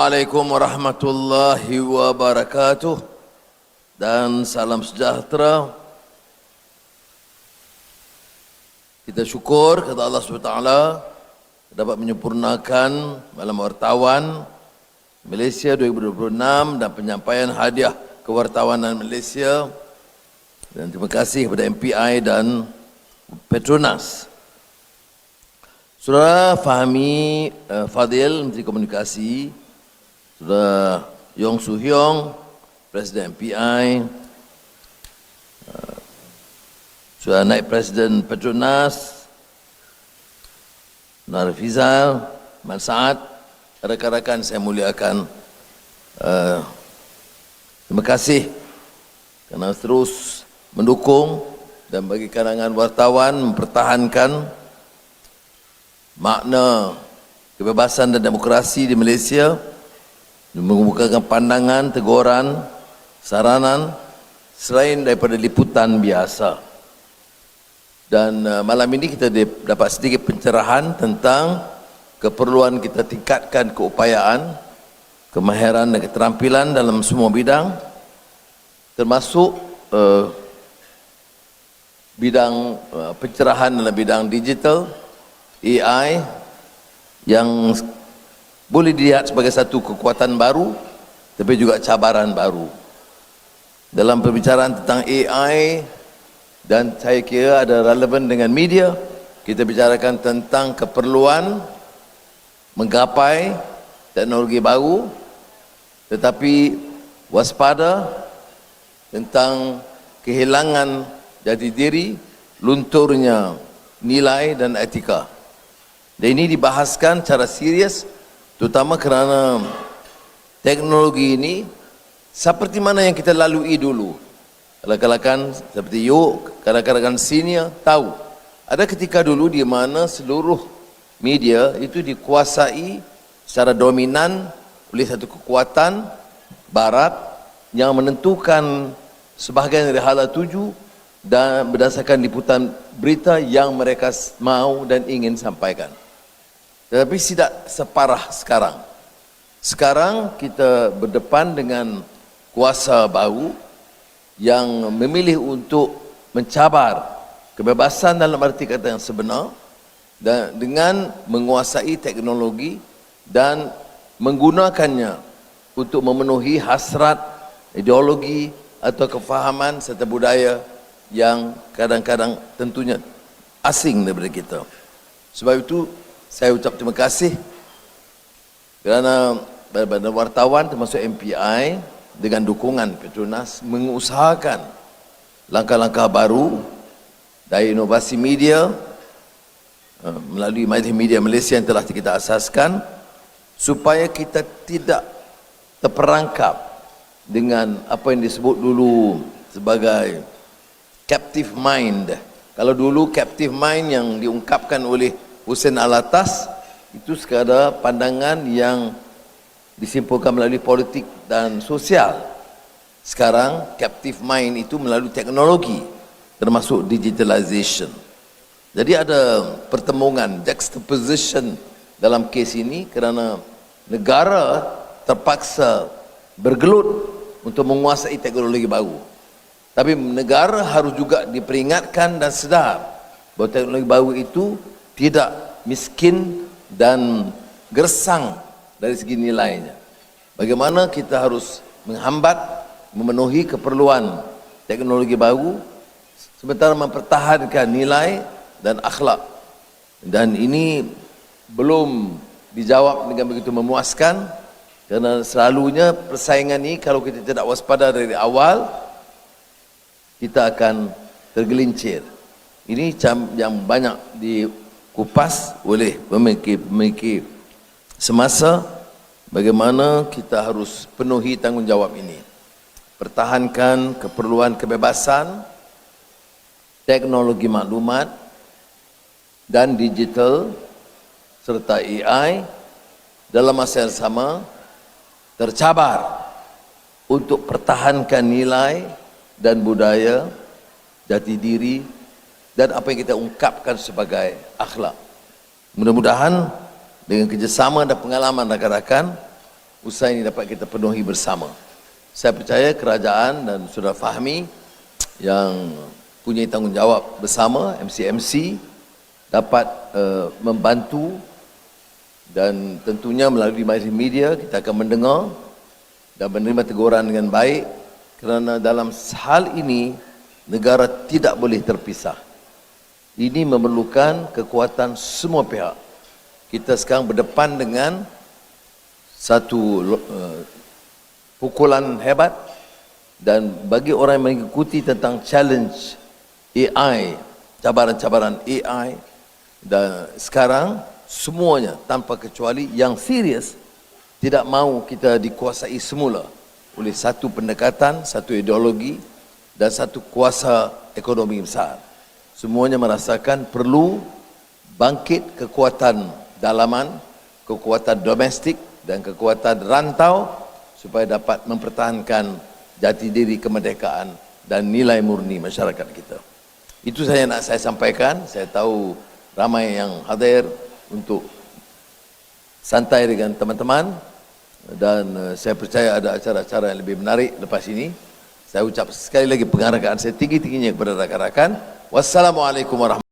Assalamualaikum warahmatullahi wabarakatuh dan salam sejahtera. Kita syukur kepada Allah SWT dapat menyempurnakan Malam Wartawan Malaysia 2026 dan penyampaian hadiah kewartawanan Malaysia, dan terima kasih kepada MPI dan Petronas. Saudara Fahmi Fadil, Menteri Komunikasi, Saudara Yong Su Hiong, Presiden MPI, Saudara Naib Presiden Petronas, Nur Fizal, Man Saad, rakan-rakan saya muliakan, terima kasih kerana terus mendukung dan bagi kalangan wartawan mempertahankan makna kebebasan dan demokrasi di Malaysia, mengemukakan pandangan, teguran, saranan selain daripada liputan biasa. Dan malam ini kita dapat sedikit pencerahan tentang keperluan kita tingkatkan keupayaan, kemahiran dan keterampilan dalam semua bidang, termasuk bidang pencerahan dalam bidang digital, AI, yang boleh dilihat sebagai satu kekuatan baru tapi juga cabaran baru. Dalam perbicaraan tentang AI, dan saya kira ada relevan dengan media, kita bicarakan tentang keperluan menggapai teknologi baru, tetapi waspada tentang kehilangan jati diri, lunturnya nilai dan etika. Dan ini dibahaskan secara serius, terutama kerana teknologi ini seperti mana yang kita lalui dulu. Rakan-rakan seperti you, rakan-rakan senior tahu, ada ketika dulu di mana seluruh media itu dikuasai secara dominan oleh satu kekuatan barat yang menentukan sebahagian dari hala tuju dan berdasarkan liputan berita yang mereka mau dan ingin sampaikan. Tetapi tidak separah sekarang. Sekarang kita berdepan dengan kuasa baru yang memilih untuk mencabar kebebasan dalam arti kata yang sebenar, dan dengan menguasai teknologi dan menggunakannya untuk memenuhi hasrat ideologi atau kefahaman serta budaya yang kadang-kadang tentunya asing daripada kita. Sebab itu saya ucap terima kasih kerana badan wartawan termasuk MPI dengan dukungan Petronas mengusahakan langkah-langkah baru dari inovasi media melalui Majlis Media Malaysia yang telah kita asaskan, supaya kita tidak terperangkap dengan apa yang disebut dulu sebagai captive mind. Kalau dulu captive mind yang diungkapkan oleh Hussein Alatas itu sekadar pandangan yang disimpulkan melalui politik dan sosial. Sekarang captive mind itu melalui teknologi, termasuk digitalization. Jadi ada pertemuan, juxtaposition dalam kes ini kerana negara terpaksa bergelut untuk menguasai teknologi baru. Tapi negara harus juga diperingatkan dan sedar bahawa teknologi baru itu tidak miskin dan gersang dari segi nilainya. Bagaimana kita harus menghambat, memenuhi keperluan teknologi baru sementara mempertahankan nilai dan akhlak. Dan ini belum dijawab dengan begitu memuaskan, kerana selalunya persaingan ini kalau kita tidak waspada dari awal, kita akan tergelincir. Ini yang banyak dikupas oleh pemikir semasa, bagaimana kita harus penuhi tanggungjawab ini. Pertahankan keperluan kebebasan, teknologi maklumat dan digital serta AI dalam masa yang sama tercabar untuk pertahankan nilai dan budaya, jati diri dan apa yang kita ungkapkan sebagai akhlak. Mudah-mudahan dengan kerjasama dan pengalaman rakan-rakan, usaha ini dapat kita penuhi bersama. Saya percaya kerajaan dan sudah fahami yang punya tanggungjawab bersama, MCMC, dapat membantu, dan tentunya melalui media kita akan mendengar dan menerima teguran dengan baik, kerana dalam hal ini negara tidak boleh terpisah. Ini memerlukan kekuatan semua pihak. Kita sekarang berdepan dengan satu pukulan hebat, dan bagi orang yang mengikuti tentang challenge AI, cabaran-cabaran AI, dan sekarang semuanya tanpa kecuali yang serius tidak mahu kita dikuasai semula oleh satu pendekatan, satu ideologi dan satu kuasa ekonomi besar. Semuanya merasakan perlu bangkit kekuatan dalaman, kekuatan domestik dan kekuatan rantau supaya dapat mempertahankan jati diri kemerdekaan dan nilai murni masyarakat kita. Itu saja nak saya sampaikan. Saya tahu ramai yang hadir untuk santai dengan teman-teman, dan saya percaya ada acara-acara yang lebih menarik lepas ini. Saya ucap sekali lagi penghargaan saya tinggi-tingginya kepada rakan-rakan. Wassalamualaikum warahmatullahi wabarakatuh.